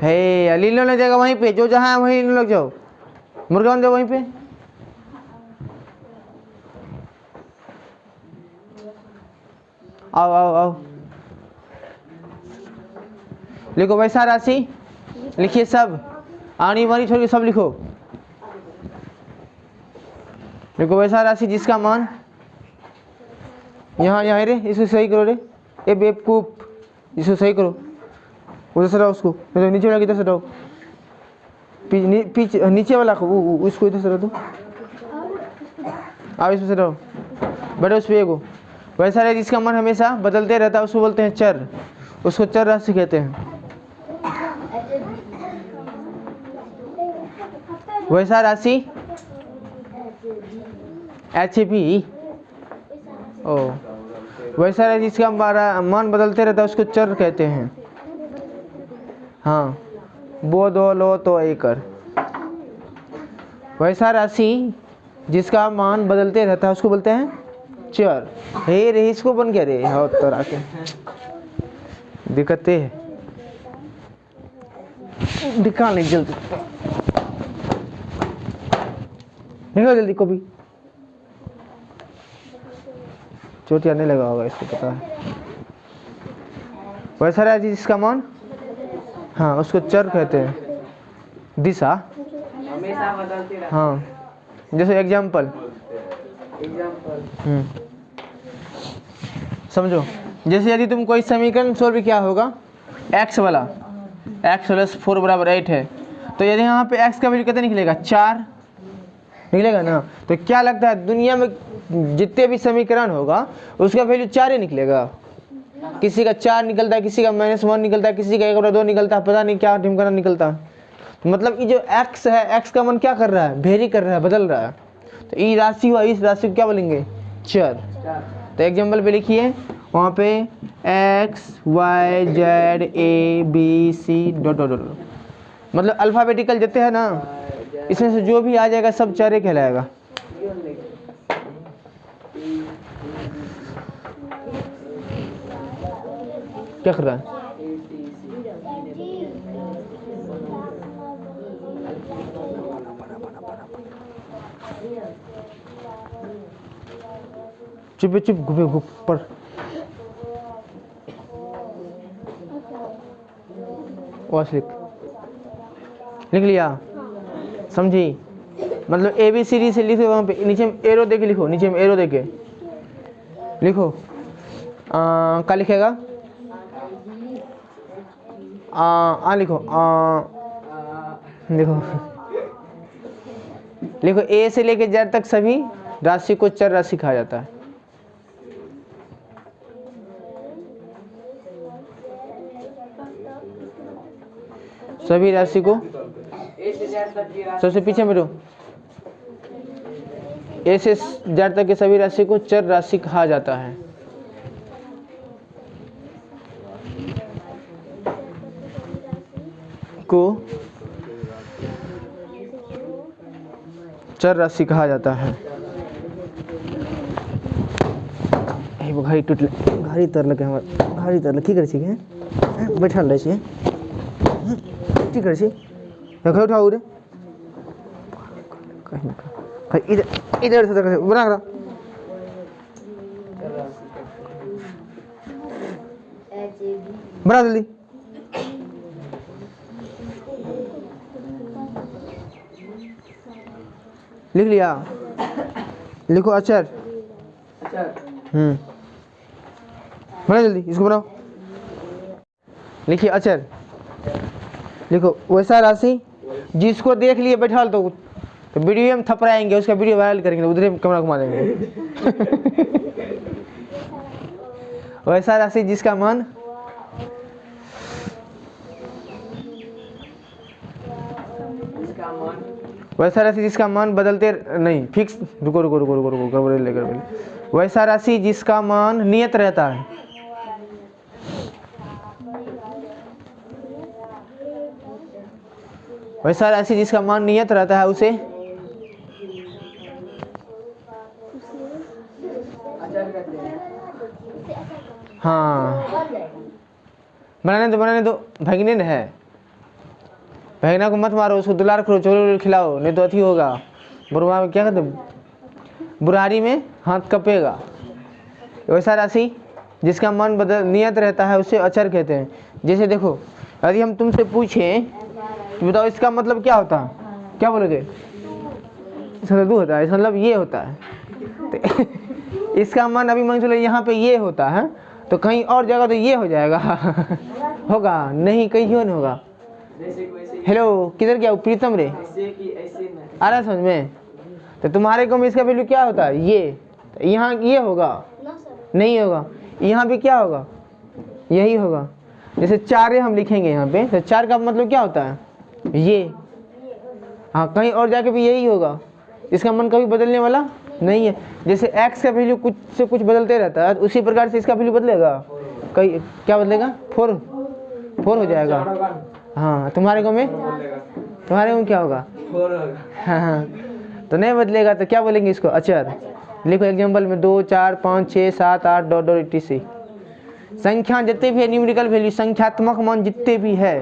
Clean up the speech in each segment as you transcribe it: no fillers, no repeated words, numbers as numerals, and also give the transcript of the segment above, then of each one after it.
है लीनो लग जाएगा वहीं पे, जो जहाँ है वहीं लीनो लग जाओ, मुर्गा बन जाओ वहीं पे। आओ आओ आओ, लिखो वैसा राशि, लिखिए सब, आनी बानी छोड़ के सब लिखो। लिखो वैसा राशि जिसका मान, यहाँ यहाँ रे, इसको सही करो रे, ए बेवकूफ, इसको सही करो, उधर से रहो उसको, नीचे वाला किधर से रहो, नीचे वाला को उसको इधर से रहो, तो आओ इसमें से रहो, बैठो उस पे एगो। वैसा राशि जिसका मान हमेशा बदलते रहता है उसको बोलते हैं चर, उसको चर राशि कहते हैं। वैसा राशि HP, ओ वैसा राशि जिसका मान बदलते रहता है उसको चर कहते हैं। हाँ, बो दो लो तो एकर। वैसा राशि जिसका मान बदलते रहता है उसको बोलते हैं चर। हे रे, इसको बन गया रे, हो तो आके दिक्कतें है, निकाल नहीं जल्दी, निकाल जल्दी कॉपी, चोट नहीं लगा होगा इसको पता है। वैसा राशि जिसका मान, हाँ उसको चर कहते हैं। दिशा हमेशा बदलती रहती है। हाँ, जैसे एग्जाम्पल समझो, जैसे यदि तुम कोई समीकरण सोल्व किया होगा, x वाला, x + 4 = 8 है, तो यदि यहाँ पे x का वैल्यू कितना निकलेगा, 4 निकलेगा ना। तो क्या लगता है दुनिया में जितने भी समीकरण होगा उसका वैल्यू 4 ही निकलेगा। किसी का 4 निकलता है, किसी का -1 निकलता है, किसी का 1/2 निकलता है, पता नहीं क्या ढिमकाना निकलता है। मतलब ये जो x है, x का मान क्या कर रहा है, वेरी कर रहा है, बदल रहा है। तो ये राशि हुआ, इस राशि को क्या बोलेंगे, चर। तो एग्जाम्पल पे लिखिए, वहाँ पे x y z a b c ... मतलब अल्फ़ाबेटिकल जितने हैं ना, इसमें से जो भी आ जाएगा सब चर कहलाएगा। क्या कर रहा है, चुप चुप घुपे घुप पर, लिख लिया, समझी। मतलब ABCD से लिखो, वहाँ पे नीचे में एरो देके लिखो, नीचे में एरो देके लिखो। क्या लिखेगा, लिखो, लिखो, लिखो A से लेके Z तक सभी राशि को चर राशि कहा जाता है। सभी राशि को, सबसे पीछे में रहो, A से Z तक के सभी राशि को चर राशि कहा जाता है। को चर राशि कहा जाता है। घड़ी टूट, घड़ी तर लगे, हमारे घड़ी तर की करे छी, बैठल रहे छी, की करे छी, रखो उठाओ रे, कहीं इधर इधर से बना रहा, बना जल्दी। लिख लिया, लिखो अचर, बनाओ जल्दी, इसको बनाओ, लिखिए अचर। लिखो वैसा राशि जिसको देख लिए बैठा तो वीडियो में थपड़ाएंगे, उसका वीडियो वायरल करेंगे, उधर कैमरा घुमा देंगे। वैसा राशि जिसका मान, वैसा राशि जिसका मान बदलते नहीं, फिक्स, रुको रुको रुको रुको रुको, गड़बड़ लेकर। वैसा राशि जिसका मान नियत रहता है, वैसा राशि जिसका मान नियत रहता है उसे हाँ, बनाने दो, बनाने दो, भगने है, बहना को मत मारो, उसको दुलार करो, चोर खिलाओ, नहीं तो अथी होगा। बुरवा में क्या कहते हैं, बुरारी में हाथ कपेगा। वैसा राशि जिसका मन बदल नियत रहता है उसे अचर कहते हैं। जैसे देखो, यदि हम तुमसे पूछें तो बताओ इसका मतलब क्या होता है, क्या बोलोगे? इसका दो होता है, इसका मतलब ये होता है। तो इसका मन अभी मान चलो यहाँ पे ये होता है, तो कहीं और जगह तो ये हो जाएगा। होगा नहीं, कहीं क्यों नहीं होगा। हेलो, किधर गया प्रीतम रे? आ रहा समझ में? तो तुम्हारे को में इसका वैल्यू क्या होता है, ये। यहाँ ये होगा नहीं होगा, यहाँ पे क्या होगा, यही होगा। जैसे चार हम लिखेंगे यहाँ पे, तो चार का मतलब क्या होता है, ये। हाँ, कहीं और जाके भी यही होगा। इसका मन कभी बदलने वाला नहीं है। जैसे x का वैल्यू कुछ से कुछ बदलते रहता है, उसी प्रकार से इसका वैल्यू बदलेगा। कहीं क्या बदलेगा, 4 हो जाएगा। हाँ, तुम्हारे को में क्या होगा? हाँ, तो नहीं बदलेगा तो क्या बोलेंगे इसको, अचर। लिखो एग्जाम्पल में 2 4 5 6 7 8 डॉट डॉट etc। संख्या जितने भी है, न्यूमेरिकल वैल्यू, संख्यात्मक मान जितने भी है,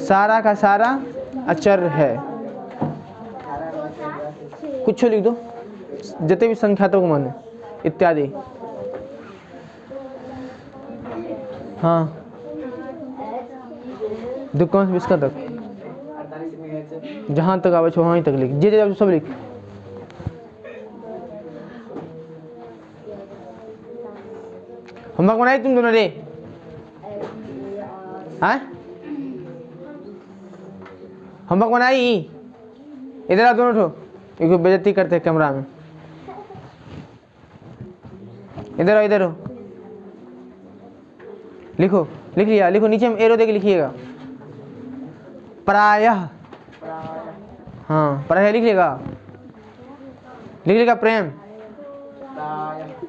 सारा का सारा अचर है। कुछ लिख दो, जितने भी संख्यात्मक मान है इत्यादि। हाँ, दुकान से बिस्का तक, जहाँ तक आवे वहाँ तक लिख, जे सब लिख। होमवर्क बनाई तुम दोनों रे? हाँ, होमवर्क बनाई? इधर आओ दोनों ठो, एक बेइज्जती करते हैं कैमरा में। इधर आओ, इधर हो, लिखो। लिख लिया? लिखो, नीचे में एरो देके लिखिएगा। प्रायः, हाँ प्रायः लिख लेगा, लिख लेगा प्रेम।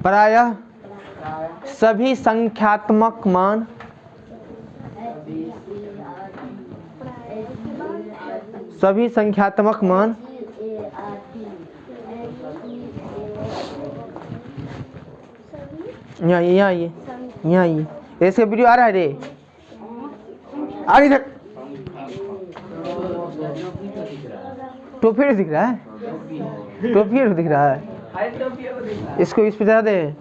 प्रायः सभी संख्यात्मक मान यहाँ ये ऐसे वीडियो आ रहा है रे, आ इधर। टोपी दिख रहा है, टोपी दिख रहा है, इसको इस पे जरा दे।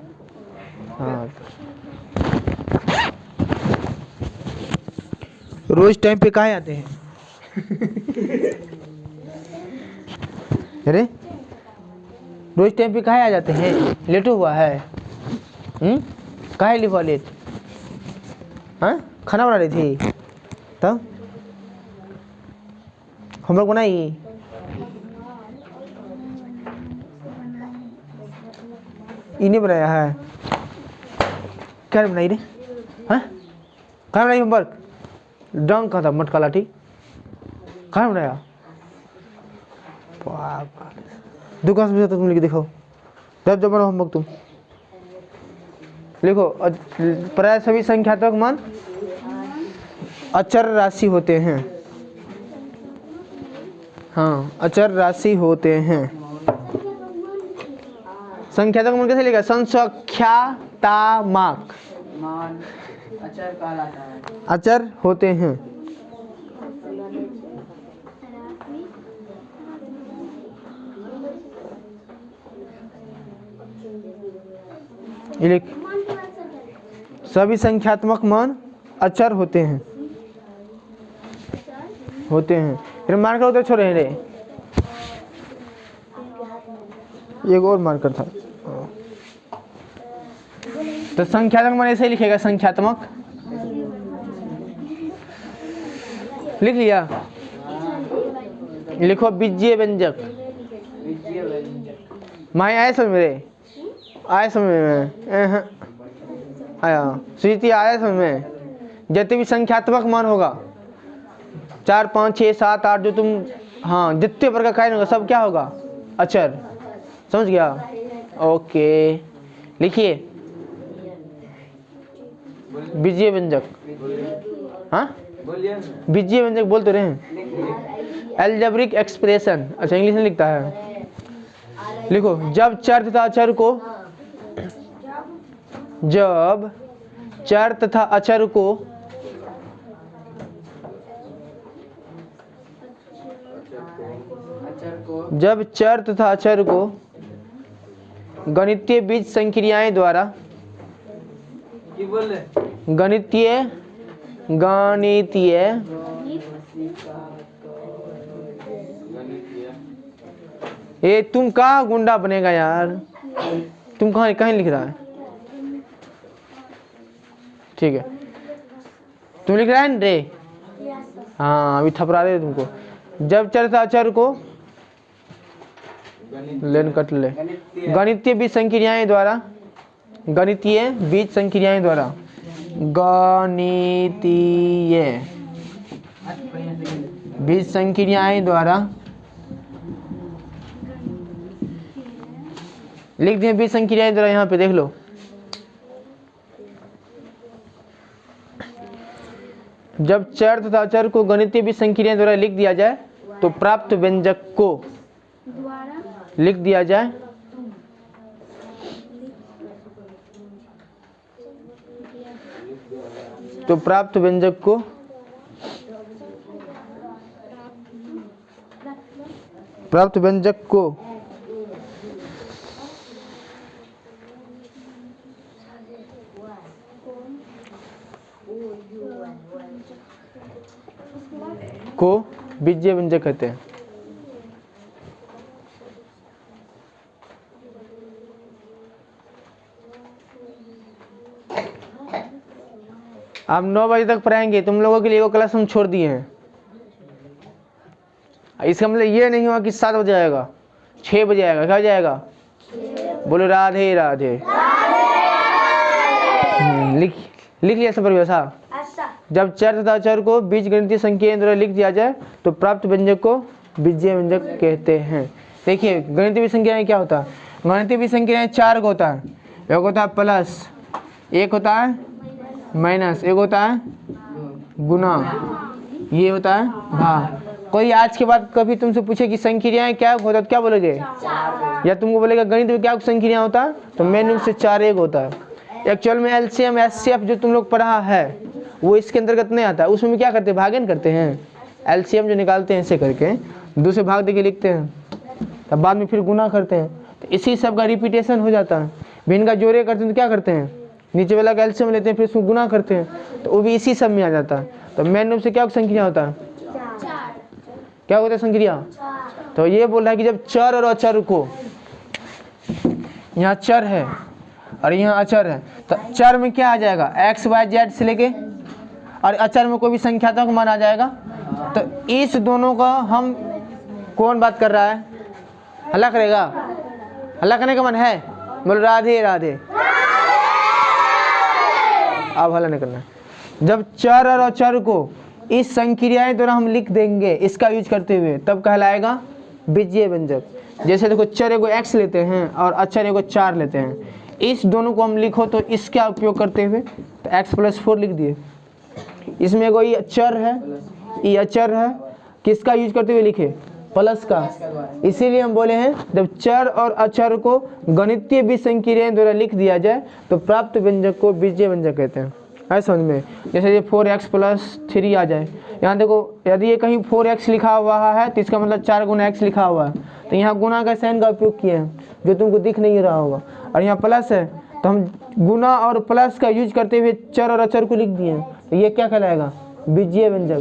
हाँ, रोज टाइम पे काहे आते हैं? अरे रोज टाइम पे काहे आ जाते हैं? लेट हुआ है? काहे लिखा लेट? हाँ, खाना बना रही थी तब होमवर्क बनाई? इन्हें बनाया है, क्या बनाई रे? हाँ, कहाँ बनाई होमवर्क? डंग कहाँ था, मटका लाठी कहाँ बनाया? दुकान से तुम लिख दिखाओ, जब जब बनाओ होमवर्क तुम लिखो। प्राय सभी संख्यात्मक मान अचर राशि होते हैं। हाँ, अचर राशि होते हैं। संख्यात्मक मान कैसे लिखा? संख्यात्मक मान अचर कहलाता है, अचर होते हैं। ये लिख, सभी संख्यात्मक मान अचर होते हैं, फिर मार्कर उधर छोड़े रे, एक और मार्कर था। तो संख्यात्मक मान ऐसे ही लिखेगा, संख्यात्मक लिख लिया। लिखो बीजीय व्यंजक। माया आया समझ में? आया समझ में? आया स्वीति, आया समझ में? जितने भी संख्यात्मक मान होगा 4 5 6 7 8 जो तुम, हाँ जितने प्रकार का होगा सब क्या होगा? अचर। समझ गया? ओके, लिखिए बीजीय व्यंजक। हाँ, बीजीय व्यंजक बोल तो रहे हैं। एल्जेब्रिक एक्सप्रेशन, अच्छा इंग्लिश में लिखता है। लिखो, जब चर तथा अचर को, जब चर तथा अचर को जब चर तथा अचर को गणितीय बीज संक्रियाएं द्वारा गणितीय ये तुम कहाँ गुंडा बनेगा यार, तुम कहाँ कहीं लिख रहा है, ठीक है तुम लिख रहा है रे, हाँ अभी थपरा दे तुमको। जब चर तथा अचर को लेन कट ले गणितीय बीज संक्रियाएं द्वारा गणितीय बीज संक्रियाएं द्वारा गणितीय बीज संक्रियाएं द्वारा लिख दिए बीज संक्रियाएं द्वारा, यहाँ पे देख लो। जब चर तथा अचर को गणितीय बीज संक्रियाएं द्वारा लिख दिया जाए तो प्राप्त व्यंजक को लिख दिया जाए तो प्राप्त व्यंजक को बीजीय व्यंजक कहते हैं। आप 9 बजे तक पढ़ाएंगे, तुम लोगों के लिए वो क्लास हम छोड़ दिए हैं। इसका मतलब ये नहीं हुआ कि 7 बजे आएगा, 6 बजे आएगा, क्या जाएगा, बोलो राधे राधे। लिख लिया सब परिभाषा। जब चर तथा अचर को बीज गणितीय संख्या द्वारा लिख दिया जाए तो प्राप्त व्यंजक को बीजीय व्यंजक कहते हैं। देखिए गणितीय बीज संख्याएं क्या होता है, गणितीय बीज संख्याएं 4 को होता है, एक होता है प्लस, एक होता है माइनस, एक होता है गुना, ये होता है भाग। कोई आज के बाद कभी तुमसे पूछे कि संक्रियाएं क्या होता है तो क्या बोलोगे, या तुमको बोलेगा गणित में क्या संक्रिया होता है तो मेन रूप से 4 एक होता है। एक्चुअल में एलसीएम एचसीएफ जो तुम लोग पढ़ा है वो इसके अंतर्गत नहीं आता है। उसमें क्या करते हैं, भागन करते हैं, एलसीएम जो निकालते हैं ऐसे करके दूसरे भाग देके लिखते हैं, तब बाद में फिर गुना करते हैं, तो इसी सब का रिपीटेशन हो जाता है। भिन्न का जोड़े करते हैं तो क्या करते हैं, नीचे वाला का एलसीएम लेते हैं फिर उसको गुना करते हैं, तो वो भी इसी सब में आ जाता है। तो मेन रूप से क्या संक्रिया होता है, क्या होता है संक्रिया। तो ये बोल रहा है कि जब चर और अचर को, यहाँ चर है और यहाँ अचर है, तो चर में क्या आ जाएगा, एक्स वाई जेड से लेके, और अचर में कोई भी संख्यात्मक मान आ जाएगा। तो इस दोनों का हम कौन बात कर रहा है, हल्ला करेगा, हल्ला करने का मन है, बोल राधे राधे। अब हल्ला नहीं करना। जब चर और अचर को इस संक्रियाएं द्वारा हम लिख देंगे इसका यूज करते हुए, तब कहलाएगा बीजीय व्यंजक। जैसे देखो चर एगो एक्स लेते हैं और अचर एगो 4 लेते हैं, इस दोनों को हम लिखो तो इसका उपयोग करते हुए तो x+4 लिख दिए। इसमें कोई चर है, ये अचर है, किसका यूज करते हुए लिखे, प्लस का। इसीलिए हम बोले हैं जब चर और अचर को गणितीय बीज संक्रियाएं द्वारा लिख दिया जाए तो प्राप्त व्यंजक को बीजीय व्यंजक कहते हैं। है समझ में। जैसे ये 4x+3 आ जाए, यहाँ देखो यदि ये कहीं 4x लिखा हुआ है तो इसका मतलब 4 गुना x लिखा हुआ है, तो यहाँ गुना का साइन का उपयोग किए हैं जो तुमको दिख नहीं रहा होगा, और यहाँ प्लस है तो हम गुना और प्लस का यूज करते हुए चर और अचर को लिख दिए हैं, तो ये क्या कहलाएगा, बीजीय व्यंजक।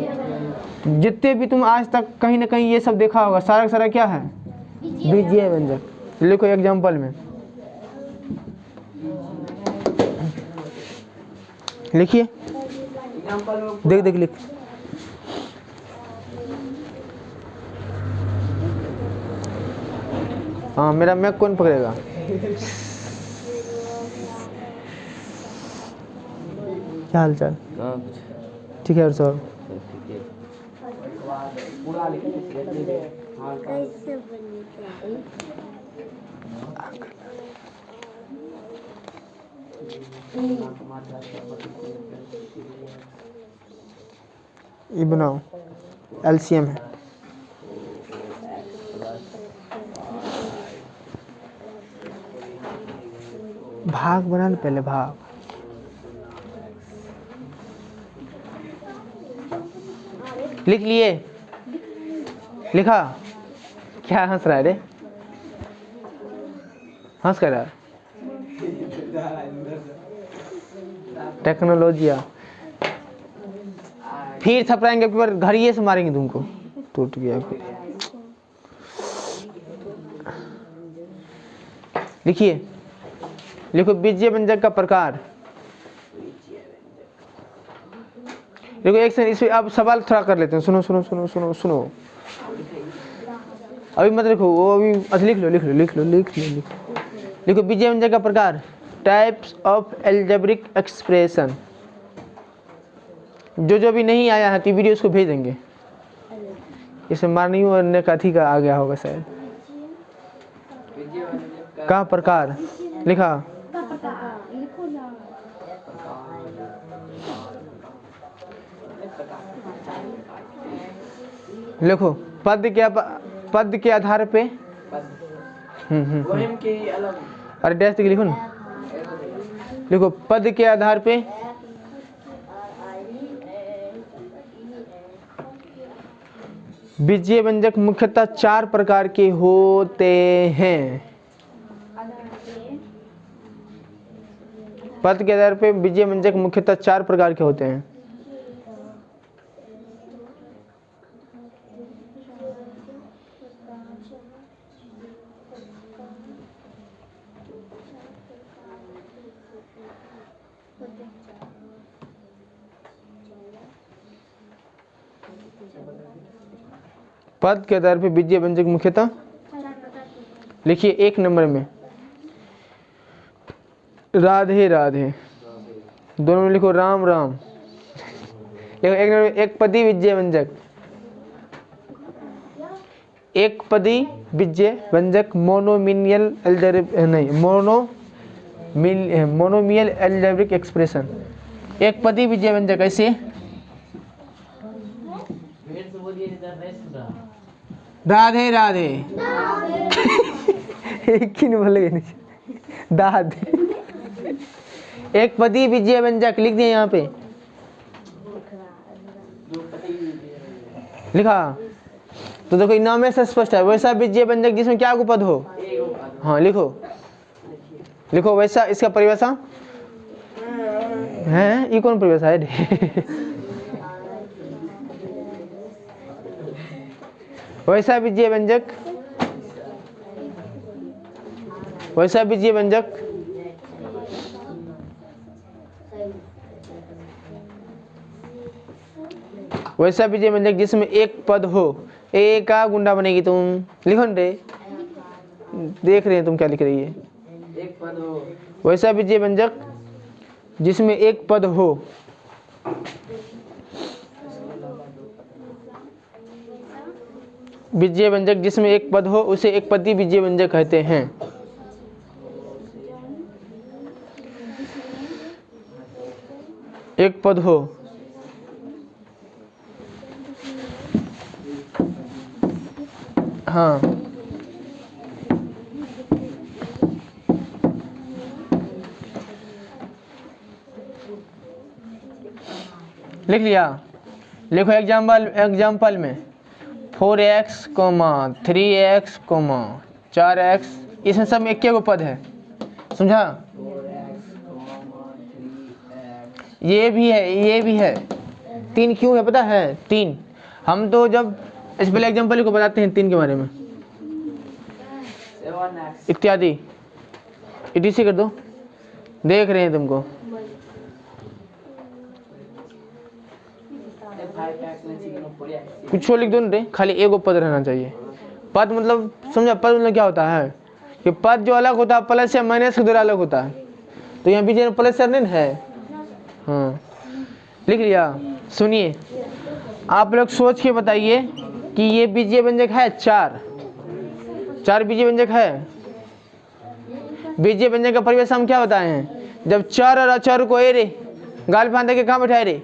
जितने भी तुम आज तक कहीं ना कहीं ये सब देखा होगा, सारा का सारा क्या है, बीजीय व्यंजक। लिखो एग्जाम्पल में, लिखिए, देख देख लिख। हाँ मेरा मैक कौन पकड़ेगा, क्या हाल चाल, ठीक है। और सर ये बनाओ, एलसीएम है। भाग बना लो पहले, भाग। लिख लिए, लिखा? क्या हंस रहा है रे? हंस कर रहा है? टेक्नोलॉजिया फिर थपराएंगे, एक बार घड़िए से मारेंगे तुमको। टूट गया फिर। लिखिए, लिखो बीजीय व्यंजक का प्रकार। देखो एक सेकंड, इसमें अब सवाल थोड़ा कर लेते हैं। सुनो सुनो सुनो सुनो सुनो, अभी मत लिखो, वो अभी अच्छा लिख लो लिख लो लिख लो लिख लो लिख लो। लिखो बीजीय व्यंजक का प्रकार, टाइप्स ऑफ एल्जेब्रिक एक्सप्रेशन। जो भी नहीं आया है तो वीडियो उसको भेज देंगे। इसे मारनी और कथी का आ गया होगा शायद। का प्रकार लिखा? लिखो पद के आधार पे। अरे डैश लिखो ना। लिखो पद के आधार पे बीजीय व्यंजक मुख्यतः 4 प्रकार के होते हैं। पद के आधार पे बीजीय व्यंजक मुख्यतः 4 प्रकार के होते हैं। पद के आधार पे बीजीय व्यंजक मुख्यतः, लिखिए 1 नंबर में राधे राधे, दोनों में लिखो राम राम। लिखो 1 नंबर में एक पदी बीजीय व्यंजक, एक पदी बीजीय व्यंजक मोनोमियल मोनोमियल एल्जेब्रिक एक्सप्रेशन। एक पदी बीजीय व्यंजक ऐसे राधे राधे एक ही नहीं बोलेंगे नहीं दादे। एक पदी बीजीय व्यंजक लिख दिए यहाँ पे, लिखा? तो देखो नाम से स्पष्ट है, वैसा बीजीय व्यंजक जिसमें क्या पद हो। हाँ लिखो, लिखो वैसा। इसका परिभाषा है, ये कौन परिभाषा है? वैसा बीजीय व्यंजक, वैसा बीजीय व्यंजक वैसा बीजीय व्यंजक जिसमें एक पद हो। एक का गुंडा बनेगी तुम, लिखो रे। देख रहे हैं तुम क्या लिख रही है? एक पद हो। वैसा बीजीय व्यंजक जिसमें एक पद हो। बीजीय व्यंजक जिसमें एक पद हो उसे एक पदी बीजीय व्यंजक कहते हैं। एक पद हो, हाँ लिख लिया? लिखो एग्जाम्पल में 4x, 3x, 4x, इसमें सब में एक के पद है, समझा? ये भी है, ये भी है। 3 क्यों है पता है? 3 हम तो जब इस पहले एग्जाम्पल को बताते हैं 3 के बारे में, इत्यादि इटीसी कर दो। देख रहे हैं तुमको। कुछ लिख दो ना, खाली एगो पद रहना चाहिए। पद मतलब समझा? पद मतलब क्या होता है कि पद जो अलग होता है प्लस या माइनस के द्वारा अलग होता है। तो यहाँ बीच में प्लस या नहीं है। हाँ लिख लिया? सुनिए, आप लोग सोच के बताइए कि ये बीजीय व्यंजक है 4 बीजीय व्यंजक है। बीजीय व्यंजक का परिभाषा हम क्या बताए हैं? जब चर और अचर को ए रे गाल फांदे के कहाँ बैठाए रे?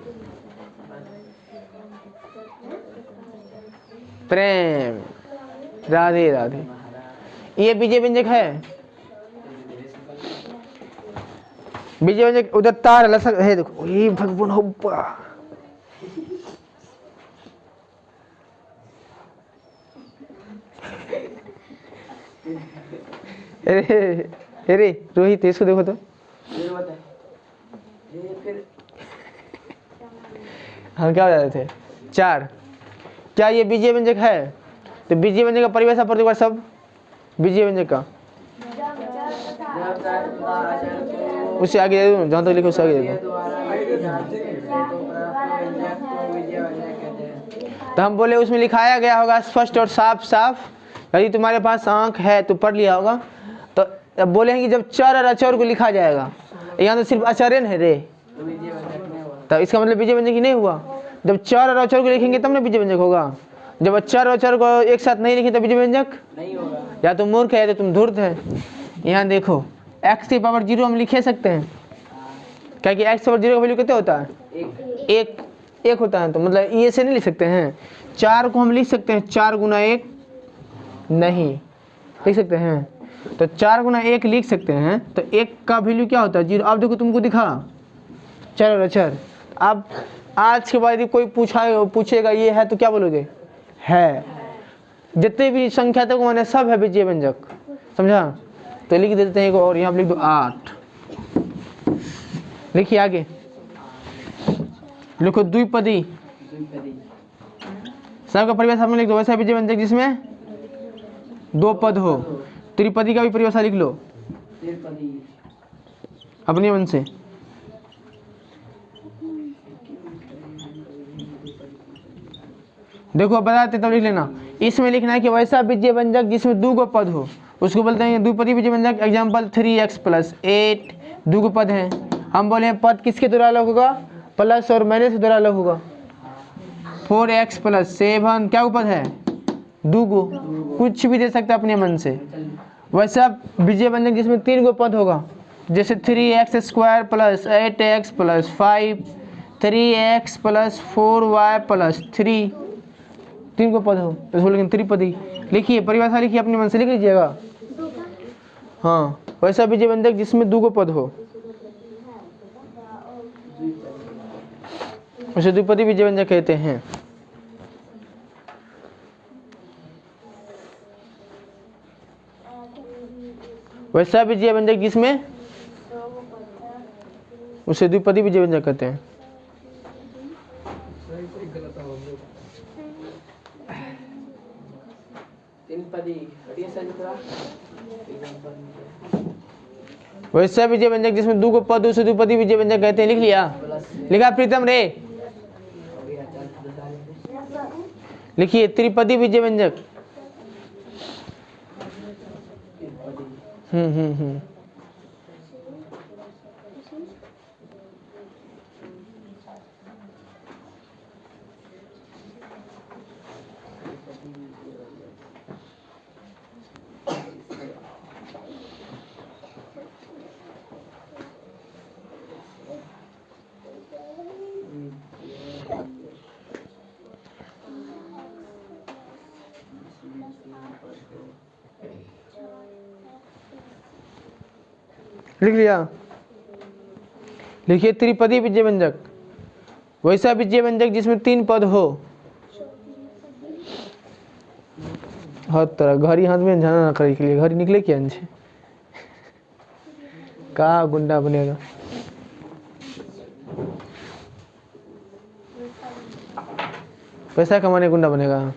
प्रेम, राधे राधे, ये बीजीय व्यंजक है। बीजीय व्यंजक उधर तार लसक है, देखो ये भगवान हो। अरे अरे रोहित इसको देखो तो, हम क्या बता रहे थे? 4। क्या ये बीजीय व्यंजक है? तो बीजीय व्यंजक का परिभाषा प्रतिवाद सब बीजीय व्यंजक का उससे आगे दे दूँ, जहाँ तक लिखो उससे आगे दे दूँ। तो हम बोले उसमें लिखाया गया होगा स्पष्ट और साफ साफ। यदि तुम्हारे पास आंख है तो पढ़ लिया होगा। तो अब बोले हैं कि जब चर और अचर को लिखा जाएगा, यहाँ तो सिर्फ अचरण है रे, तो इसका मतलब बीजीय व्यंजक ही नहीं हुआ। जब चर और अचर को लिखेंगे तब ना बीजीय व्यंजक होगा। जब चर और अचर को एक साथ नहीं लिखे तो बीजीय व्यंजक नहीं होगा। या तुम मूर्ख है या तो तुम धूर्त है। यहाँ देखो x की पावर 0 हम लिखे सकते हैं, क्या कि x पावर 0 का वैल्यू कितना होता है? एक होता है। तो मतलब ये से नहीं लिख सकते हैं। 4 को हम लिख सकते हैं 4 गुना 1 नहीं लिख सकते हैं, तो 4 गुना 1 लिख सकते हैं। तो 1 का वैल्यू क्या होता है? 0। अब देखो तुमको दिखा चर और अचर। अब आज के बाद यदि कोई पूछेगा ये है तो क्या बोलोगे? है। जितने भी संख्या तक मैंने सब है बीजीय व्यंजक, समझा? तो लिख देते हैं और यहाँ लिख दो 8। लिखिए आगे, लिखो द्विपदी। सबका परिभाषा में लिख दो। वैसा बीजीय व्यंजक जिसमें 2 पद हो। त्रिपदी का भी परिभाषा लिख लो अपने मन से। देखो बताते तब लिख लेना। इसमें लिखना है कि वैसा बीजीय व्यंजक जिसमें 2 पद हो उसको बोलते हैं द्विपदी बीजीय व्यंजक। एग्जाम्पल 3x + 8 2 पद है। हम बोले हैं पद किसके द्वारा अलग होगा? प्लस और माइनस के द्वारा अलग होगा। 4x + 7 क्या पद है? 2। कुछ भी दे सकते अपने मन से। वैसा बीजीय व्यंजक जिसमें 3 पद होगा, जैसे 3x² + 8x + 5 3x + 4y + 3 3 पद हो तो इसको लेकिन त्रिपदी। लिखिए परिभाषा, लिखिए अपने मन से लिख लीजिएगा। हाँ, वैसा बीजीय व्यंजक जिसमें 2 पद हो उसे द्विपदी बीजीय व्यंजक कहते हैं। वैसा बीजीय व्यंजक जिसमें उसे द्विपदी बीजीय व्यंजक कहते हैं। वैसा बीजीय व्यंजक जिसमें 2 पद उसे द्विपदी बीजीय व्यंजक कहते हैं। लिख लिया? लिखा प्रीतम रे? लिखिए त्रिपदी बीजीय व्यंजक। लिख लिया? लिखिए त्रिपदी बीजीय व्यंजक वैसा बीजीय व्यंजक जिसमें 3 पद हो। हर तरह घड़ी हाथ में जाना ना करे के लिए घड़ी निकले क्या अंश का गुंडा बनेगा। पैसा कमाने गुंडा बनेगा।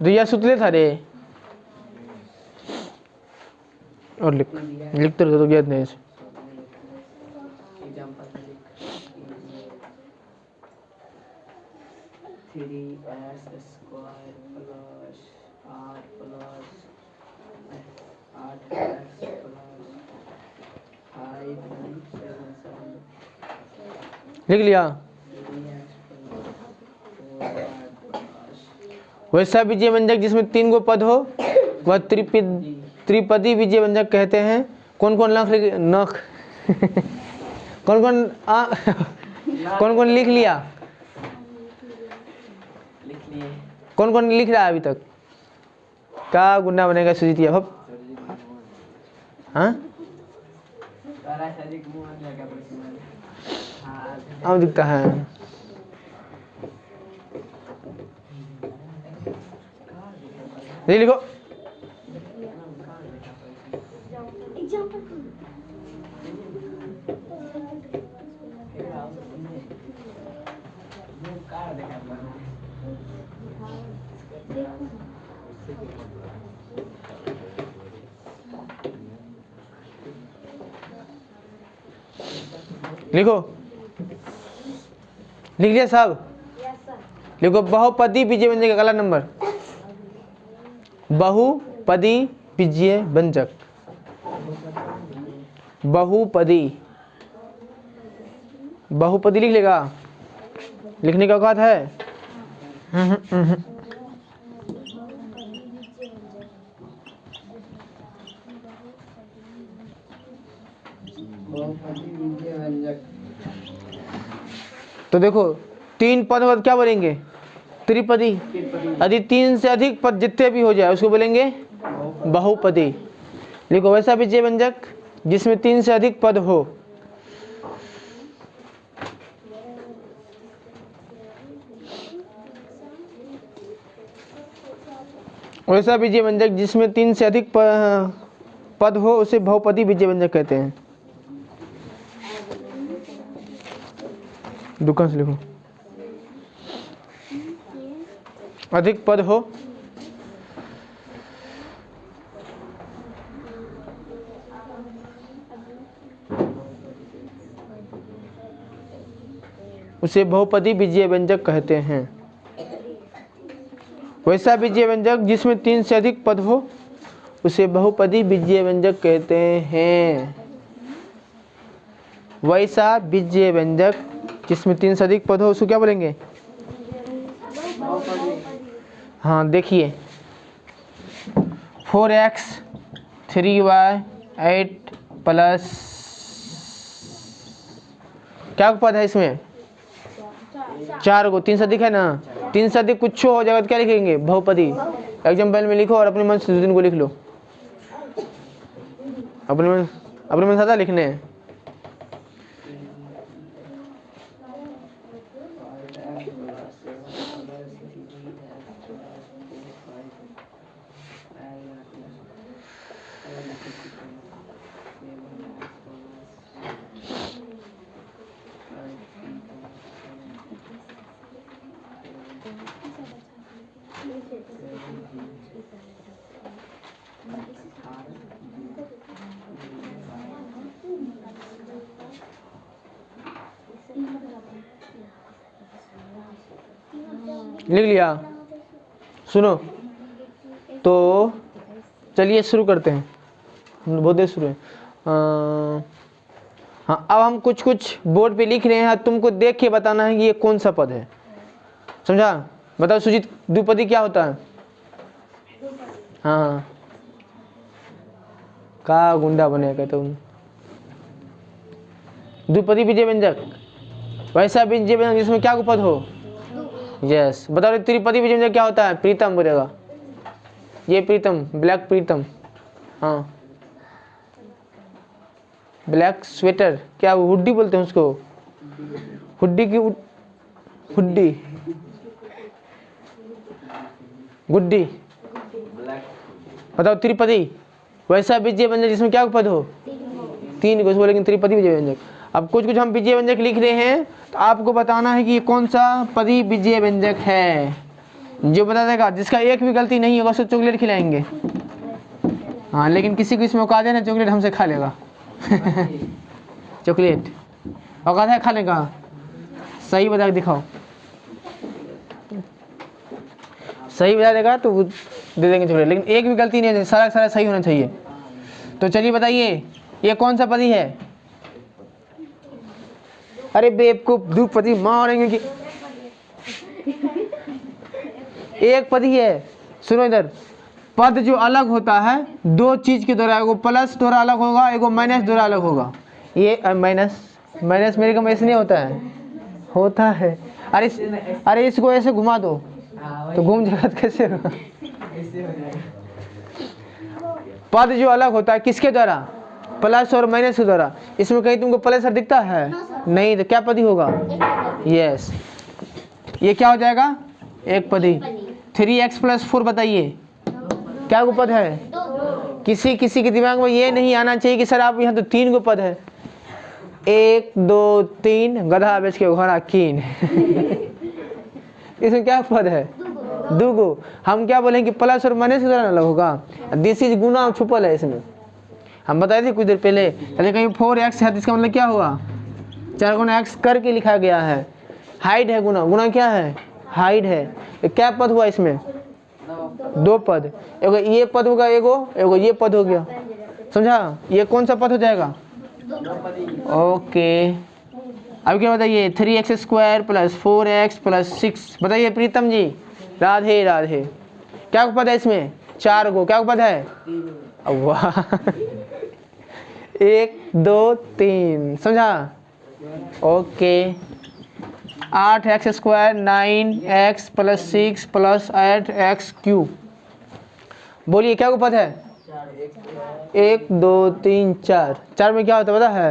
रिया सुतले था रे और लिखते रहो तो ज्ञात नहीं। लिख लिया? वैसा बीजीय व्यंजक जिसमें 3 पद हो वह त्रिपदी बीजीय व्यंजक कहते हैं। कौन कौन नख कौन कौन लिख लिया? कौन कौन लिख रहा है अभी तक? का गुंडा बनेगा सुजीतिया भप? हाँ अब दिखता है। ये लिखो लिखो, लिख लिया सब? लिखो बहुपदी बीजीय व्यंजक का अगला नंबर, बहुपदी बीजीय व्यंजक, बहुपदी, बहुपदी लिख लेगा, लिखने का औकात है? तो देखो 3 पद बाद क्या बोलेंगे? त्रिपदी। यदि 3 से अधिक पद जितने भी हो जाए उसको बोलेंगे बहुपदी। लिखो वैसा बीजीय व्यंजक जिसमें 3 से अधिक पद हो, वैसा बीजीय व्यंजक जिसमें 3 से अधिक पद हो उसे बहुपदी बीजीय व्यंजक कहते हैं। दुकान से लिखो, अधिक पद हो उसे बहुपदी बीजीय व्यंजक कहते हैं। वैसा बीजीय व्यंजक जिसमें 3 से अधिक पद हो उसे बहुपदी बीजीय व्यंजक कहते हैं। वैसा बीजीय व्यंजक जिसमें 3 से अधिक पद हो उसको क्या बोलेंगे? हाँ देखिए 4x 3y 8 प्लस क्या पद है इसमें? 4 को 3 से अधिक है ना, 3 से अधिक कुछ हो जाएगा तो क्या लिखेंगे? बहुपदी। एग्जाम्पल में लिखो और अपने मन से 2 को लिख लो, अपने मन ज्यादा लिखने हैं। लिख लिया? सुनो तो चलिए शुरू करते हैं, बहुत देर शुरू है। हाँ अब हम कुछ बोर्ड पे लिख रहे हैं, तुमको देख के बताना है कि ये कौन सा पद है, समझा? बताओ सुजीत, द्विपदी क्या होता है? हाँ का गुंडा बनेगा तुम। द्विपदी बीजीय व्यंजक वैसा बीजीय व्यंजक जिसमें क्या पद हो? यस। बताओ त्रिपदी बीजीय व्यंजक क्या होता है? प्रीतम बोलेगा, ये प्रीतम, ब्लैक प्रीतम। हाँ ब्लैक स्वेटर, क्या हुड्डी बोलते हैं उसको? हुड्डी की हुड्डी, गुड्डी। बताओ त्रिपदी वैसा बीजीय व्यंजक जिसमें क्या पद हो? 3 को बोलेंगे त्रिपदी बीजीय व्यंजक। अब कुछ हम बीजीय व्यंजक लिख रहे हैं तो आपको बताना है कि ये कौन सा पदी बीजीय व्यंजक है। जो बता देगा, जिसका एक भी गलती नहीं होगा उसको चॉकलेट खिलाएंगे। हाँ लेकिन किसी को इसमें औकात है ना, चॉकलेट हमसे खा लेगा। चॉकलेट औकात है खाने का? सही बता के दिखाओ, सही बता देगा तो वो दे देंगे चॉकलेट, लेकिन एक भी गलती नहीं है, सारा सही होना चाहिए। तो चलिए बताइए ये कौन सा पदी है? अरे बेवकूफ, द्विपदी मारेंगे कि एक पदी है। सुनो इधर, पद जो अलग होता है 2 चीज के द्वारा, एगो प्लस द्वारा अलग होगा, एगो माइनस द्वारा अलग होगा। ये माइनस मेरे को ऐसे नहीं होता है, होता है। अरे इसको ऐसे घुमा दो तो घूम जाएगा, कैसे होगा? पद जो अलग होता है किसके द्वारा? प्लस और माइनस के द्वारा। इसमें कहीं तुमको प्लस दिखता है? नहीं, तो क्या पदी होगा? यस, ये क्या हो जाएगा? एक पदी। 3x + 4 बताइए क्या गो पद है? किसी के दिमाग में ये नहीं आना चाहिए कि सर आप यहाँ तो 3 गो पद है। 1 2 3 गधा बेच के घोड़ा कीन इसमें क्या पद है? 2 गो। हम क्या बोलेंगे कि प्लस और माइनस की तरह अलग होगा। दिस इज गुना छुपल है इसमें, हम बताए थे कुछ देर पहले। चलिए कहीं 4x है, इसका मतलब क्या हुआ? 4 गुना x करके लिखा गया है। हाइड है, गुना क्या है? हाइड है। तो क्या पद हुआ इसमें? 2 पद। एगो ये पद होगा, एगो ये पद हो गया, समझा? ये कौन सा पद हो जाएगा? ओके, अब क्या बताइए? 3x² + 4x + 6 बताइए प्रीतम जी। राधे राधे। क्या पद है इसमें? 4 गो। क्या पद है? वाह 1 2 3, समझा? ओके। 8x² 9x + 6 + 8x³ बोलिए क्या पद है? 1 2 3 4। 4 में क्या होता है पता है?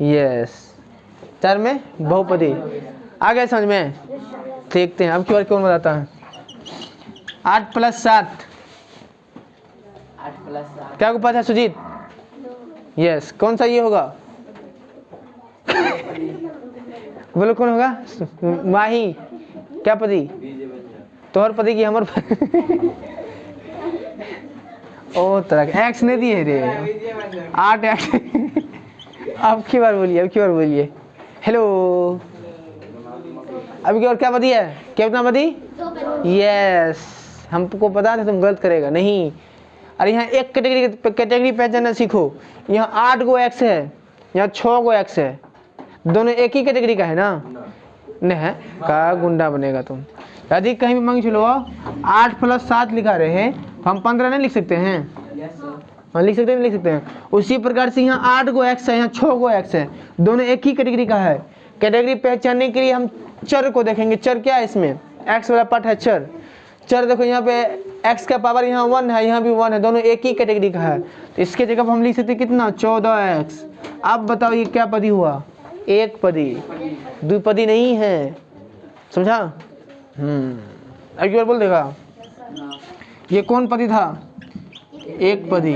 यस, 4 में बहुपदी। आ गए समझ में? देखते हैं अब की बार कौन बताता है। 8 + 7 क्या पद है सुजीत? यस, कौन सा ये होगा? बोलो कौन होगा? माही। क्या पदी? तोहर पदी की हमर ओ तरह एक्स ने दिए रे 8x अब की बार बोलिए हेलो। अभी की बार क्या पदी है? कितना पदी? यस, हमको पता था तुम गलत करेगा नहीं। अरे यहाँ एक कैटेगरी पहचानना सीखो। यहाँ 8 गो x है, यहाँ 6 गो x है, दोनों एक ही कैटेगरी का है ना? नहीं का गुंडा बनेगा तुम। यदि कहीं भी मांग चलो 8 + 7 लिखा रहे हैं, हम 15 नहीं लिख सकते हैं? हाँ लिख सकते हैं, लिख सकते हैं। उसी प्रकार से यहाँ 8 गो x है, यहाँ 6 गो x है, दोनों एक ही कैटेगरी का है। कैटेगरी पहचानने के लिए हम चर को देखेंगे। चर क्या है इसमें? x वाला पार्ट है चर। चर देखो यहाँ पे x का पावर यहाँ 1 है, यहाँ भी 1 है, दोनों एक ही कैटेगरी का है। तो इसके जगह हम लिख सकते हैं कितना? 14x। अब बताओ ये क्या पदी हुआ? एक पदी, द्विपदी नहीं है, समझा? अब की बार बोल देगा ये कौन पदी था? एक पदी,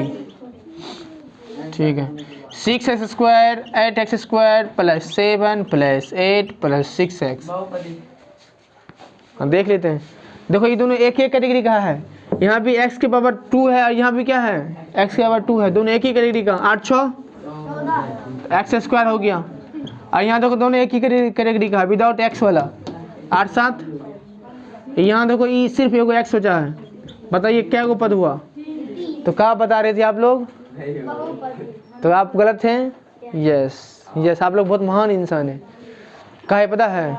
ठीक है। 6x² 8x² + 7 + 8 + 6x देख लेते हैं। देखो ये दोनों एक ही कैटेगरी का है। यहाँ भी x के पावर 2 है और यहाँ भी क्या है? x के पावर 2 है, दोनों एक ही कैटेगरी का। 8 6 x² हो गया। और यहाँ देखो दोनों एक ही कैटेगरी का है विदाउट x वाला। 8 7। यहाँ देखो ये सिर्फ एगो x बचा है। बताइए क्या गो पद हुआ? तो क्या बता रहे थे आप लोग? तो आप गलत हैं। यस, आप लोग बहुत महान इंसान हैं। काहे पता है?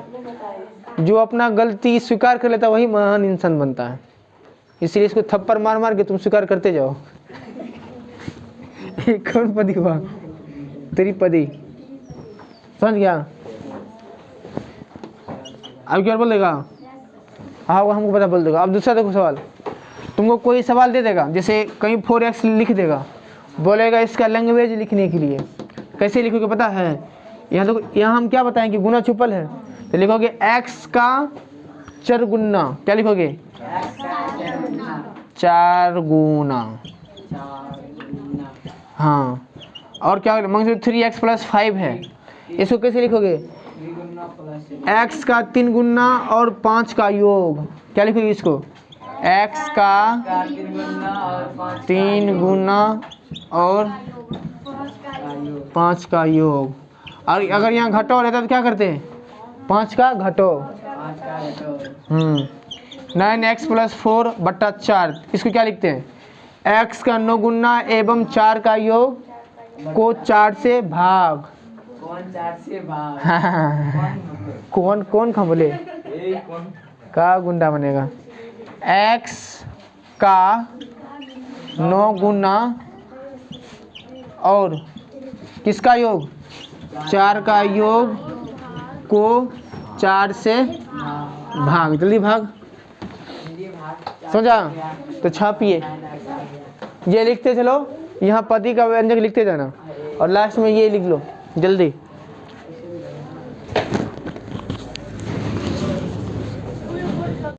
जो अपना गलती स्वीकार कर लेता वही महान इंसान बनता है। इसलिए इसको थप्पड़ मार मार के तुम स्वीकार करते जाओ कौन पदी हुआ? त्रिपदी, समझ गया? अब क्या बोल देगा? हाँ वो हमको पता बोल देगा। अब दूसरा देखो सवाल, तुमको कोई सवाल दे देगा, जैसे कहीं 4x लिख देगा, बोलेगा इसका लैंग्वेज लिखने के लिए। कैसे लिखोगे पता है? यहाँ देखो, यहाँ हम क्या बताएं कि गुना छुपल है, तो लिखोगे x का चर गुना। क्या लिखोगे? 4 गुना। हाँ, और क्या? 3x + 5 है, इसको कैसे लिखोगे? x का 3 गुना और 5 का योग। क्या लिखोगे इसको? x का 3 गुना और 5 का योग। और अगर यहाँ घटो रहता तो क्या करते हैं? 5 का घटो। 9x + 4 / 4, इसको क्या लिखते हैं? x का 9 गुना एवं 4 का योग को 4 से भाग। कौन 4 से भाग? कौन खा बोले? का गुंडा बनेगा? x का 9 गुना और किसका योग? 4 का योग को 4 से भाग। जल्दी भाग, समझा? तो छापिए, ये लिखते चलो। यहाँ पति का व्यंजक लिखते जाना और लास्ट में ये लिख लो जल्दी। है।